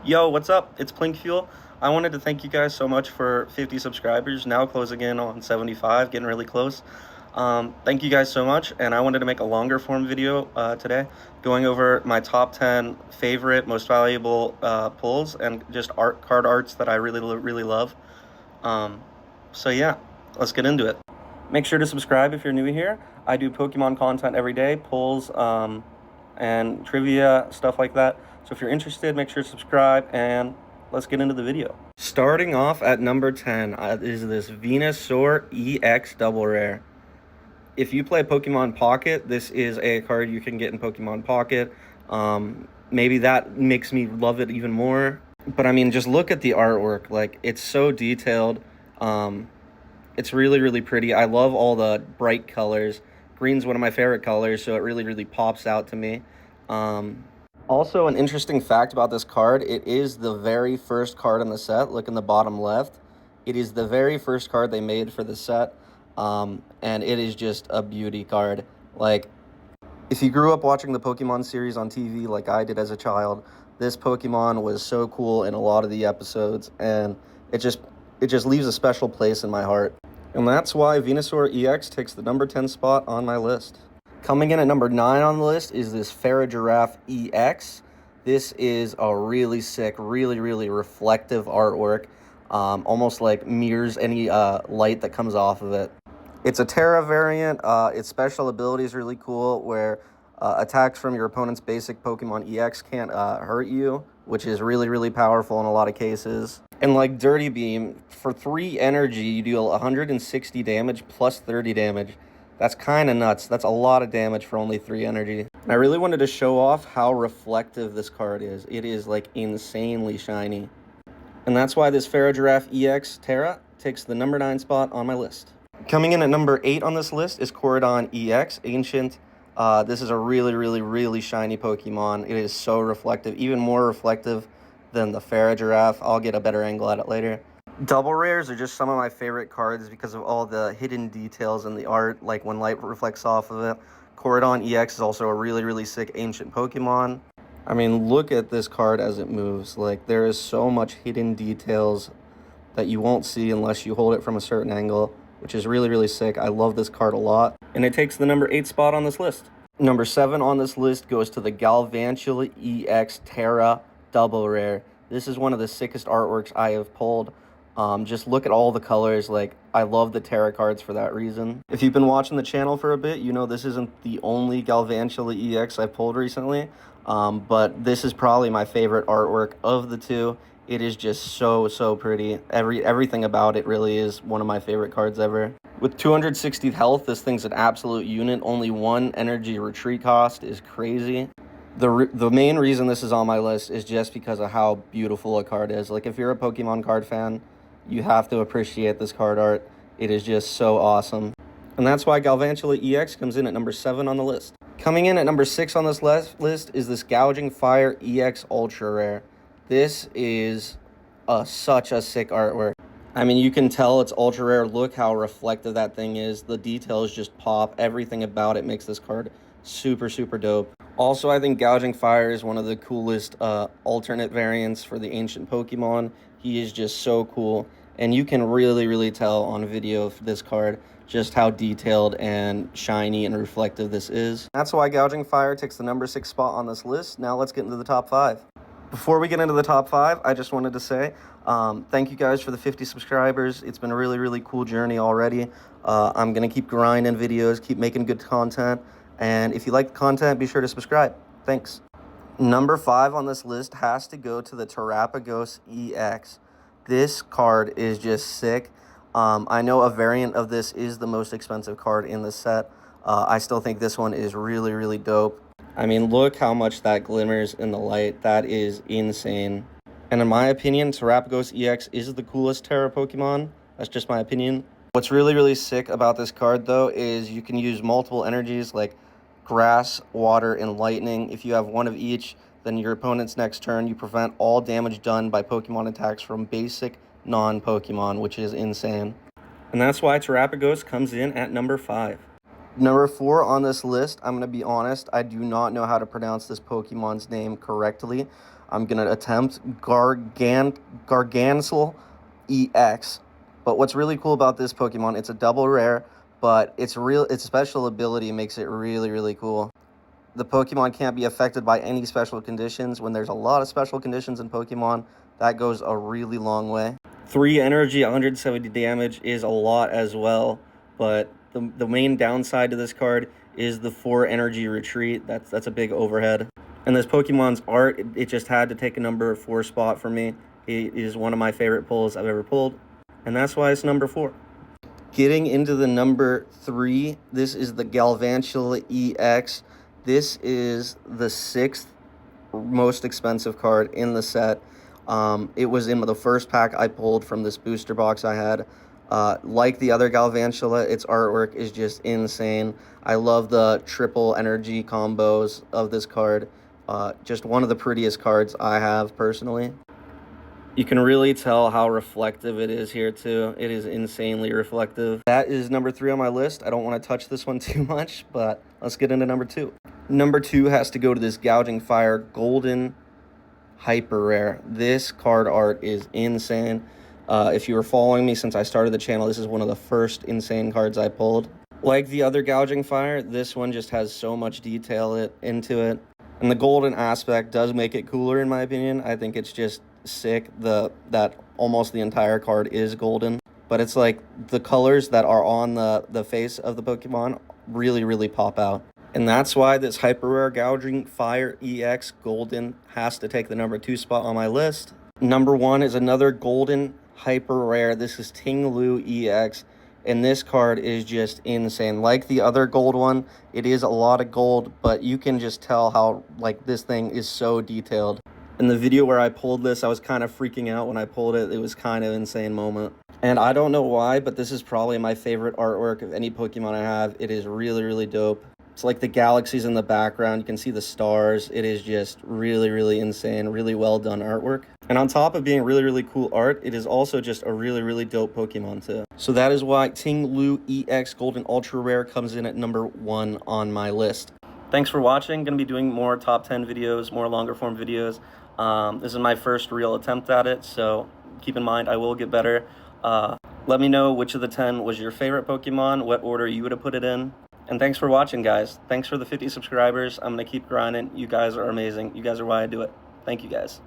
Yo, what's up? It's Plink Fuel. I wanted to thank you guys so much for 50 subscribers, now closing in on 75, getting really close. Thank you guys so much, and I wanted to make a longer form video today, going over my top 10 favorite, most valuable pulls and just card arts that I really love. Um, so yeah, let's get into it. Make sure to subscribe if you're new here. I do Pokemon content every day, pulls, and trivia, stuff like that. So if you're interested, make sure to subscribe, and let's get into the video. Starting off at number 10 is this Venusaur EX Double Rare. If you play Pokemon Pocket, this is a card you can get in Pokemon Pocket. Maybe that makes me love it even more. But I mean, just look at the artwork. Like, it's so detailed. It's really pretty. I love all the bright colors. Green's one of my favorite colors, so it really pops out to me. Also, an interesting fact about this card, it is the very first card in the set. Look in the bottom left. It is the very first card they made for the set, and it is just a beauty card. Like, if you grew up watching the Pokemon series on TV like I did as a child, this Pokemon was so cool in a lot of the episodes, and it just leaves a special place in my heart. And that's why Venusaur EX takes the number 10 spot on my list. Coming in at number 9 on the list is this Rarecards EX. This is a really sick, really reflective artwork. Almost like mirrors any light that comes off of it. It's a Terra variant. Its special ability is really cool, where attacks from your opponent's basic Pokemon EX can't hurt you, which is really powerful in a lot of cases. And like Dirty Beam, for 3 energy, you deal 160 damage plus 30 damage. That's kind of nuts. That's a lot of damage for only 3 energy. And I really wanted to show off how reflective this card is. It is like insanely shiny. And that's why this Rarecards EX Terra takes the number 9 spot on my list. Coming in at number 8 on this list is Koridon EX Ancient. This is a really shiny Pokemon. It is so reflective, even more reflective than the Rarecards. I'll get a better angle at it later. Double rares are just some of my favorite cards because of all the hidden details in the art, like when light reflects off of it. Koridon EX is also a really sick ancient Pokemon. I mean, look at this card as it moves. Like, there is so much hidden details that you won't see unless you hold it from a certain angle, which is really sick. I love this card a lot. And it takes the number 8 spot on this list. Number 7 on this list goes to the Galvantula EX Terra Double Rare. This is one of the sickest artworks I have pulled. Just look at all the colors. Like, I love the Terra cards for that reason. If you've been watching the channel for a bit, you know this isn't the only Galvantula EX I've pulled recently. But this is probably my favorite artwork of the two. It is just so pretty. Everything about it really is one of my favorite cards ever. With 260 health, this thing's an absolute unit. Only 1 energy retreat cost is crazy. The main reason this is on my list is just because of how beautiful a card is. Like, if you're a Pokemon card fan, you have to appreciate this card art. It is just so awesome. And that's why Galvantula EX comes in at number 7 on the list. Coming in at number 6 on this list is this Gouging Fire EX Ultra Rare. This is such a sick artwork. I mean, you can tell it's ultra rare. Look how reflective that thing is. The details just pop. Everything about it makes this card super dope. Also, I think Gouging Fire is one of the coolest alternate variants for the ancient Pokemon. He is just so cool. And you can really tell on video of this card just how detailed and shiny and reflective this is. That's why Gouging Fire takes the number 6 spot on this list. Now let's get into the top 5. Before we get into the top 5, I just wanted to say thank you guys for the 50 subscribers. It's been a really cool journey already. I'm going to keep grinding videos, keep making good content. And if you like the content, be sure to subscribe. Thanks. Number 5 on this list has to go to the Terrapagos EX. This card is just sick. I know a variant of this is the most expensive card in the set. I still think this one is really dope. I mean, look how much that glimmers in the light. That is insane. And in my opinion, Terrapagos EX is the coolest Terra Pokemon. That's just my opinion. What's really sick about this card, though, is you can use multiple energies like Grass, Water, and Lightning. If you have one of each, then your opponent's next turn, you prevent all damage done by Pokemon attacks from basic non-Pokemon, which is insane. And that's why Terrapagos comes in at number 5. Number 4 on this list, I'm going to be honest, I do not know how to pronounce this Pokemon's name correctly. I'm going to attempt Gargantual EX. But what's really cool about this Pokemon, it's a double rare, but its special ability makes it really, really cool. The Pokemon can't be affected by any special conditions. When there's a lot of special conditions in Pokemon, that goes a really long way. 3 energy, 170 damage is a lot as well, but the main downside to this card is the 4 energy retreat. That's a big overhead. And this Pokemon's art, it just had to take a number 4 spot for me. It is one of my favorite pulls I've ever pulled, and that's why it's number 4. Getting into the number 3, this is the Galvantula EX. This is the 6th most expensive card in the set. It was in the first pack I pulled from this booster box I had. Like the other Galvantula, its artwork is just insane. I love the triple energy combos of this card. Just one of the prettiest cards I have personally. You can really tell how reflective it is here too. It is insanely reflective. That is number 3 on my list. I don't want to touch this one too much, but let's get into number 2. Number 2 has to go to this Gouging Fire Golden Hyper Rare. This card art is insane. If you were following me since I started the channel, this is one of the first insane cards I pulled. Like the other Gouging Fire, this one just has so much detail into it. And the golden aspect does make it cooler in my opinion. I think it's just sick that almost the entire card is golden. But it's like the colors that are on the face of the Pokemon really, really pop out. And that's why this Hyper Rare Gouging Fire EX Golden has to take the number 2 spot on my list. Number 1 is another Golden Hyper Rare. This is Ting-Lu EX. And this card is just insane. Like the other gold one, it is a lot of gold, but you can just tell how like this thing is so detailed. In the video where I pulled this, I was kind of freaking out when I pulled it. It was kind of an insane moment. And I don't know why, but this is probably my favorite artwork of any Pokemon I have. It is really, really dope. It's like the galaxies in the background. You can see the stars. It is just really, really insane. Really well done artwork. And on top of being really, really cool art, it is also just a really, really dope Pokemon too. So that is why Ting-Lu EX Golden Ultra Rare comes in at number 1 on my list. Thanks for watching. Going to be doing more top 10 videos, more longer form videos. This is my first real attempt at it, so keep in mind I will get better. Let me know which of the 10 was your favorite Pokemon, what order you would have put it in. And thanks for watching, guys. Thanks for the 50 subscribers. I'm going to keep grinding. You guys are amazing. You guys are why I do it. Thank you, guys.